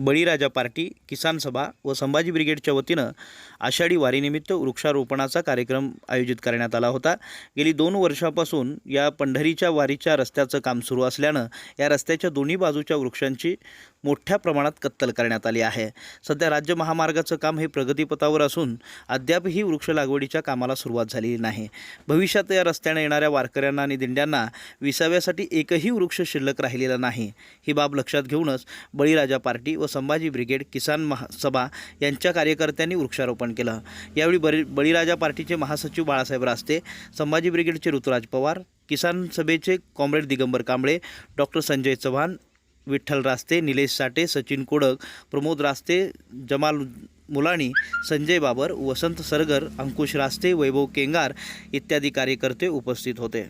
बळीराजा party, किसान सभा व संभाजी ब्रिगेडच्या वतीनं आषाढी वारीनिमित्त वृक्षारोपणाचा कार्यक्रम आयोजित करण्यात आला होता। गेली 2 वर्षापासून या पंढरीच्या वारीच्या रस्त्याचं काम सुरू असल्यानं या रस्त्याच्या दोन्ही बाजूच्या वृक्षांची मोठ्या प्रमाणात कत्तल करण्यात आली आहे। सध्या राज्य महामार्गाचं काम हे प्रगतीपथावर असून अद्यापही वृक्ष लागवडीच्या कामाला सुरुवात झालेली नाही। भविष्यात या रस्त्याने येणाऱ्या वारकऱ्यांना आणि दिंड्यांना विसाव्यासाठी एकही वृक्ष शिल्लक राहिलेला नाही। ही बाब लक्षात घेऊनच बळीराजा पार्टी व संभाजी ब्रिगेड किसान सभा यांच्या कार्यकर्त्यांनी वृक्षारोपण केलं। यावेळी बळीराजा पार्टीचे महासचिव बाळासाहेब रास्ते, संभाजी ब्रिगेडचे ऋतुराज पवार, किसान सभेचे कॉम्रेड दिगंबर कांबळे, डॉक्टर संजय चव्हाण, विठ्ठल रास्ते, निलेश साठे, सचिन कोडक, प्रमोद रास्ते, जमाल मुलानी, संजय बाबर, वसंत सरगर, अंकुश रास्ते, वैभव केंगार इत्यादी कार्यकर्ते उपस्थित होते।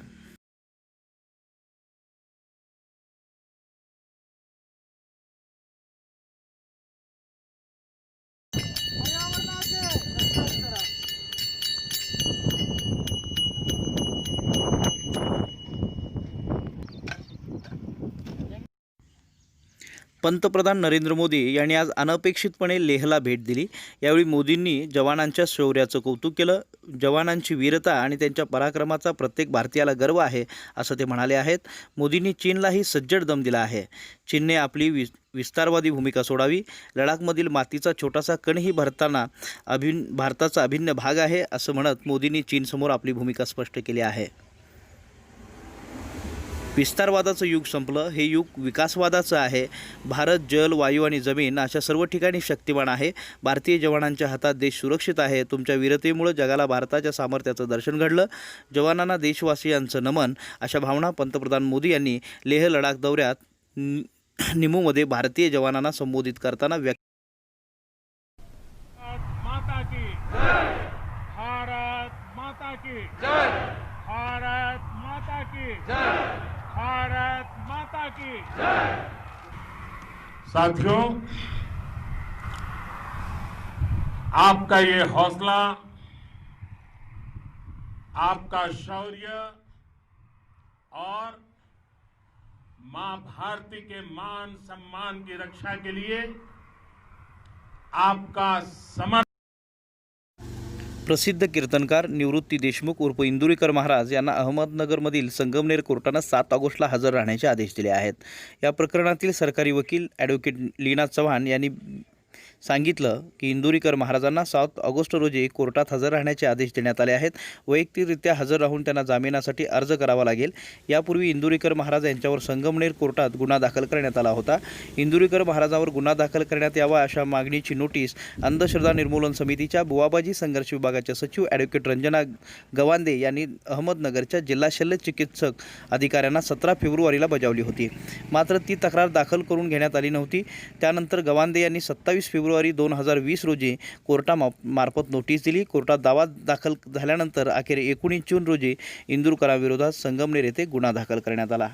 पंतप्रधान नरेंद्र मोदी यांनी आज अनपेक्षितपणे लेहला भेट दिली। यावेळी मोदींनी जवानांच्या शौर्याचं कौतुक केलं। जवानांची वीरता आणि त्यांच्या पराक्रमाचा प्रत्येक भारतीयाला गर्व आहे असं ते म्हणाले आहेत। मोदींनी चीनलाही सज्जड दम दिला आहे। चीनने आपली विस्तारवादी भूमिका सोडावी। लडाखमधील मातीचा छोटासा कणही भारताचा अभिन्न भाग आहे असं म्हणत मोदींनी चीनसमोर आपली भूमिका स्पष्ट केली आहे। विस्तारवादाचं युग संपलं, हे युग विकासवादाचं आहे। भारत जल, वायू आणि जमीन अशा सर्व ठिकाणी शक्तिमान आहे। भारतीय जवानांच्या हातात देश सुरक्षित आहे। तुमच्या वीरतेमुळे जगाला भारताच्या सामर्थ्याचं दर्शन घडलं। जवानांना देशवासियांचं नमन अशा भावना पंतप्रधान मोदी यांनी लेह लडाख दौऱ्यात निमूमध्ये भारतीय जवानांना संबोधित करताना व्यक्त माता की जय, भारत माता की जय, भारत माता की जय, भारत माता की जय। साथियों, आपका ये हौसला, आपका शौर्य और मां भारती के मान सम्मान की रक्षा के लिए आपका समर्पण। प्रसिद्ध कीर्तनकार निवृत्ती देशमुख उर्फ इंदुरीकर महाराज यांना अहमदनगरमधील संगमनेर कोर्टानं 7 ऑगस्टला हजर राहण्याचे आदेश दिले आहेत। या प्रकरणातील सरकारी वकील ॲडव्होकेट लीना चव्हाण यांनी सांगितलं की इंदुरीकर महाराजांना 7 ऑगस्ट रोजी कोर्टात हजर राहण्याचे आदेश देण्यात आले आहेत। वैयक्तिकरित्या हजर राहून त्यांना जामिनासाठी अर्ज करावा लागेल। यापूर्वी इंदुरीकर महाराज यांच्यावर संगमनेर कोर्टात गुन्हा दाखल करण्यात आला होता। इंदुरीकर महाराजांवर गुन्हा दाखल करण्यात यावा अशा मागणीची नोटीस अंधश्रद्धा निर्मूलन समितीच्या बुवाबाजी संघर्ष विभागाच्या सचिव ॲडव्होकेट रंजना गवांदे यांनी अहमदनगरच्या जिल्हा शल्य चिकित्सक अधिकाऱ्यांना 17 फेब्रुवारीला बजावली होती। मात्र ती तक्रार दाखल करून घेण्यात आली नव्हती। त्यानंतर गवांदे यांनी 27 फेब्रुवारी 2020 रोजी कोर्टामार्फत नोटीस दिली। कोर्टात दावा दाखल झाल्यानंतर अखेर 19 जून रोजी इंदुरकरांविरोधात संगमनेर येथे गुन्हा दाखल करण्यात आला।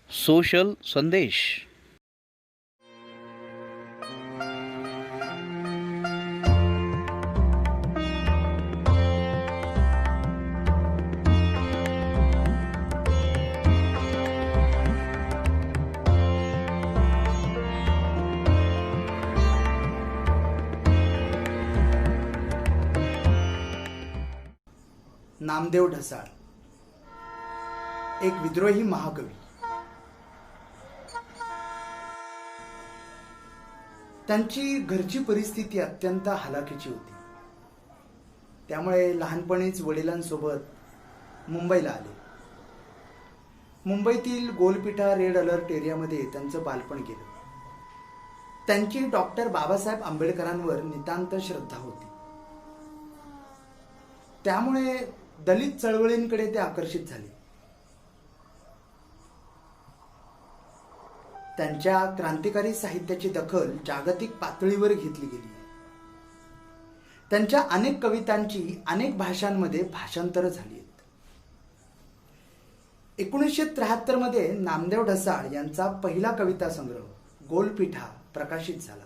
सोशल संदेश। नामदेव ढसाळ एक विद्रोही महाकवी। त्यांची घरची परिस्थिती अत्यंत हलाखीची होती। त्यामुळे लहानपणीच वडिलांसोबत मुंबईला आले। मुंबईतील गोलपिठा रेड अलर्ट एरियामध्ये त्यांचं बालपण गेलं। त्यांची डॉक्टर बाबासाहेब आंबेडकरांवर नितांत श्रद्धा होती। त्यामुळे दलित चळवळींकडे ते आकर्षित झाले। त्यांच्या क्रांतिकारी साहित्याची दखल जागतिक पातळीवर घेतली गेली। त्यांच्या अनेक कवितांची अनेक भाषांमध्ये भाषांतर झाली आहेत। 1973 मध्ये नामदेव ढसाळ यांचा पहिला कविता संग्रह गोलपिठा प्रकाशित झाला.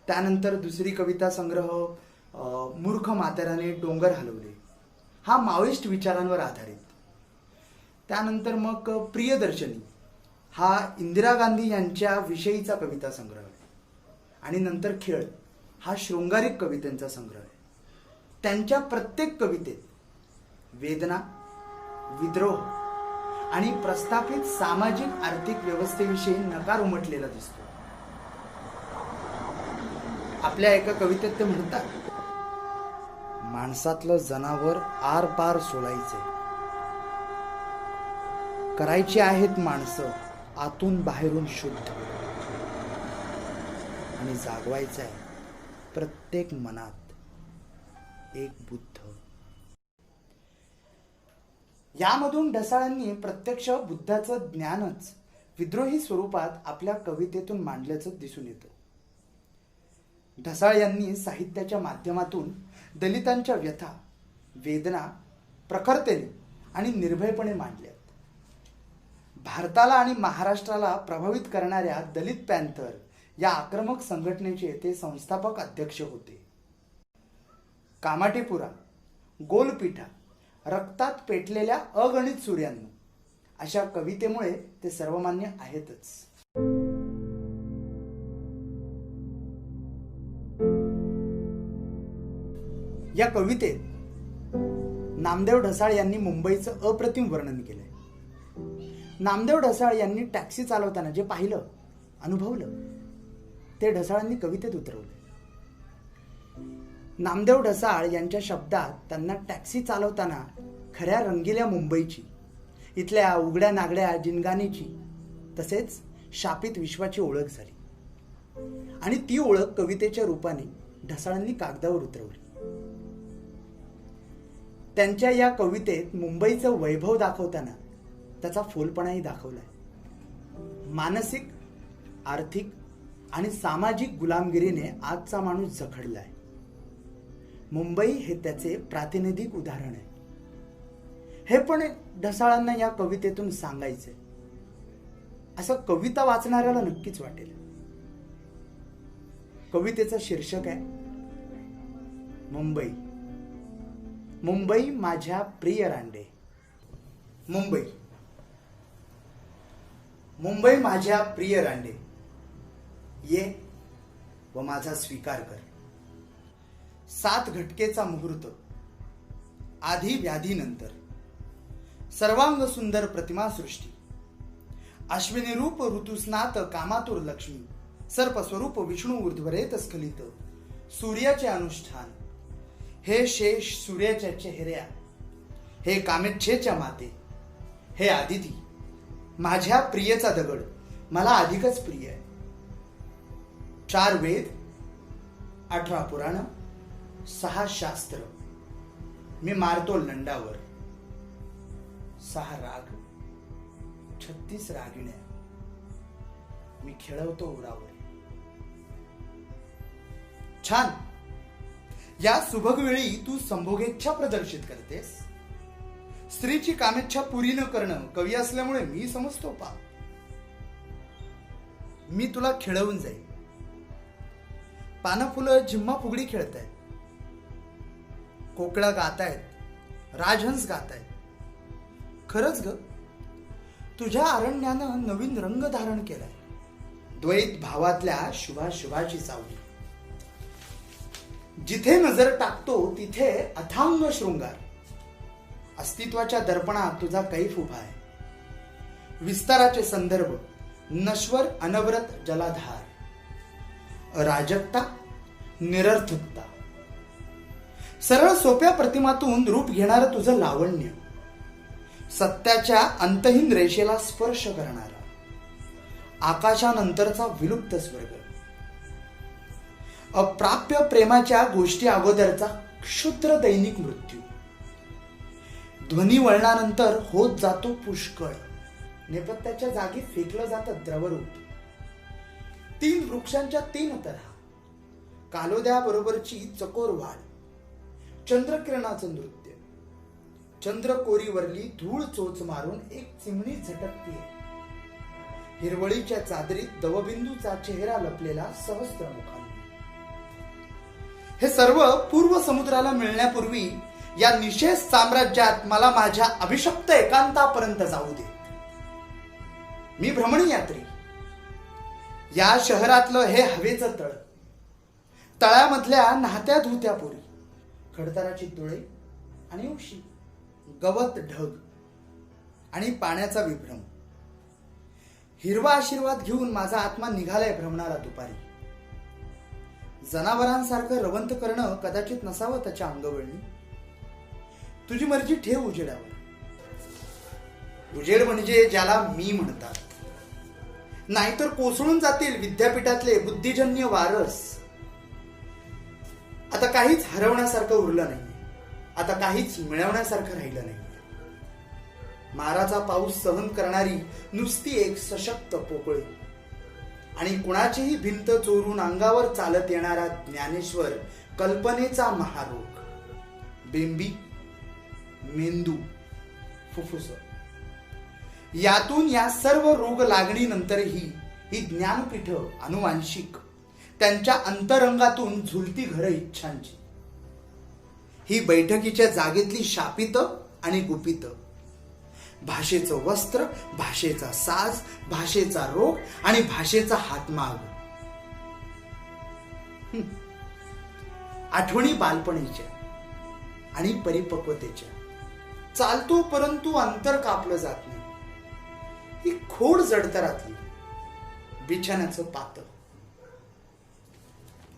त्यानंतर दुसरी कविता संग्रह मूर्ख म्हाताऱ्याने डोंगर हलवले, हा माओइस्ट विचारांवर आधारित. त्यानंतर मग प्रियदर्शनी हा इंदिरा गांधी यांच्या विषयीचा कविता संग्रह आहे. आणि नंतर खेळ हा शृंगारिक कवितांचा संग्रह आहे. त्यांच्या प्रत्येक कवितेत वेदना, विद्रोह आणि प्रस्थापित सामाजिक आर्थिक व्यवस्थेविषयी नकार उमटलेला दिसतो. आपल्या एका कवितेत ते म्हणतात, माणसातलं जनावर आर पार सोलायचे, करायची आहेत माणसं आतून बाहेरून शुद्ध, आणि जागवायचं आहे प्रत्येक मनात एक बुद्ध. यामधून ढसाळांनी प्रत्यक्ष बुद्धाचं ज्ञानच विद्रोही स्वरूपात आपल्या कवितेतून मांडल्याचं दिसून येतं. ढसाळ यांनी साहित्याच्या माध्यमातून दलितांच्या व्यथा, वेदना प्रखरतेने आणि निर्भयपणे मांडल्यात. भारताला आणि महाराष्ट्राला प्रभावित करणाऱ्या दलित पॅन्थर या आक्रमक संघटनेचे ते संस्थापक अध्यक्ष होते. कामाटीपुरा, गोलपिठा, रक्तात पेटलेल्या अगणित सूर्यांनो अशा कवितेमुळे ते सर्वमान्य आहेतच. या कवितेत नामदेव ढसाळ यांनी मुंबईचं अप्रतिम वर्णन केलंय. नामदेव ढसाळ यांनी टॅक्सी चालवताना जे पाहिलं, अनुभवलं, ते ढसाळांनी कवितेत उतरवले. नामदेव ढसाळ यांच्या शब्दात त्यांना टॅक्सी चालवताना खऱ्या रंगील्या मुंबईची, इथल्या उघड्या नागड्या जिनगानीची, तसेच शापित विश्वाची ओळख झाली. आणि ती ओळख कवितेच्या रूपाने ढसाळांनी कागदावर उतरवली. त्यांच्या या कवितेत मुंबईचं वैभव दाखवताना त्याचा फोलपणाही दाखवलाय. मानसिक, आर्थिक आणि सामाजिक गुलामगिरीने आजचा माणूस जखडलाय. मुंबई हे त्याचे प्रातिनिधिक उदाहरण आहे. हे पण ढसाळांना या कवितेतून सांगायचंय, असं कविता वाचणाऱ्याला नक्कीच वाटेल. कवितेचं शीर्षक आहे मुंबई. मुंबई माझ्या प्रिय रांडे. मुंबई, मुंबई माझ्या प्रिय रांडे, ये व माझा स्वीकार कर. 7 घटकेचा मुहूर्त, आधी व्याधी नंतर, सर्वांग सुंदर प्रतिमा सृष्टी, अश्विनी रूप ऋतुस्नात कामातुर लक्ष्मी, सर्पस्वरूप विष्णू ऊर्ध्वरेत स्खलित, सूर्याचे अनुष्ठान, हे शेष सूर्याच्या चेहऱ्या, हे कामेच्छेच्या माते, हे आदिती, माझ्या प्रियेचा दगड, मला अधिकच प्रिय आहे. 4 वेद, 18 पुराण, 6 शास्त्र, मी मारतो लंडावर. 6 राग, 36 रागिण्या, मी खेळवतो उरावर. छान. या सुभग वेळी तू संभोगेच्छा प्रदर्शित करतेस. स्त्रीची कामेच्छा पुरी न करणं कवी असल्यामुळे मी समजतो पा. मी तुला खेळवून जाईल. पानं फुलं झिम्मा फुगडी खेळतायत, कोकिळा गातायत, राजहंस गातायत. खरंच ग, तुझ्या अरण्यानं नवीन रंग धारण केलाय. द्वैत भावातल्या शुभाशुभाची सावली. जिथे नजर टाकतो तिथे अथांग शृंगार. अस्तित्वाच्या दर्पणात तुझा कैफ उभा आहे. विस्ताराचे संदर्भ, नश्वर अनवरत जलाधार, अराजकता, निरर्थकता. सरळ सोप्या प्रतिमातून रूप घेणारं तुझं लावण्य, सत्याच्या अंतहीन रेषेला स्पर्श करणारा, आकाशानंतरचा विलुप्त स्वर्ग, अप्राप्य प्रेमाच्या गोष्टी अगोदरचा क्षुद्र दैनिक मृत्यू. ध्वनी वळणानंतर होत जातो पुष्कळ, नेपथ्याच्या जागी फेकलं जातं द्रवरूप. 3 वृक्षांच्या 3 तऱ्हा, कालोद्याबरोबरची चकोर वाढ, चंद्रकिरणाचं नृत्य. चंद्रकोरीवरली धूळ चोच मारून एक चिमणी झटकतीये. हिरवळीच्या चादरीत दवबिंदूचा चेहरा लपलेला सहस्त्र मुखांनी. हे सर्व पूर्व समुद्राला मिळण्यापूर्वी या निशेष साम्राज्यात मला माझ्या अभिशप्त एकांतापर्यंत जाऊ दे. मी भ्रमणी यात्री. या शहरातलं हे हवेचं तळ, तळ्यामधल्या नाहत्या धुत्या पोरी, खडतराची तुळे आणि उशी, गवत ढग आणि पाण्याचा विभ्रम. हिरवा आशीर्वाद घेऊन माझा आत्मा निघालाय भ्रमणाला दुपारी. जनावरांसारखं रवंत करणं कदाचित नसावं त्याच्या अंगवळणी. तुझी मर्जी ठेव उजेडावर. उजेड म्हणजे ज्याला मी म्हणतात, नाहीतर कोसळून जातील विद्यापीठातले बुद्धिजन्य वारस. आता काहीच हरवण्यासारखं उरलं नाही. आता काहीच मिळवण्यासारखं राहिलं नाही. माराचा पाऊस सहन करणारी नुसती एक सशक्त पोकळी आणि कुणाचीही भिंत चोरून अंगावर चालत येणारा ज्ञानेश्वर कल्पनेचा महारोग. बेंबी, मेंदू, फुफ्फुस यातून या सर्व रोग लागणीनंतरही ही ज्ञानपीठ अनुवांशिक त्यांच्या अंतरंगातून झुलती घर इच्छांची. ही बैठकीच्या जागेतली शापित आणि गुपित, भाषेचं वस्त्र, भाषेचा साज, भाषेचा रोग आणि भाषेचा हातमाग. आठवणी बालपणीच्या आणि परिपक्वतेच्या. चालतो परंतु अंतर कापलं जात नाही. ही खोड जडतरातली, बिछाण्याचं पातळ.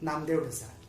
नामदेव ढसाळ.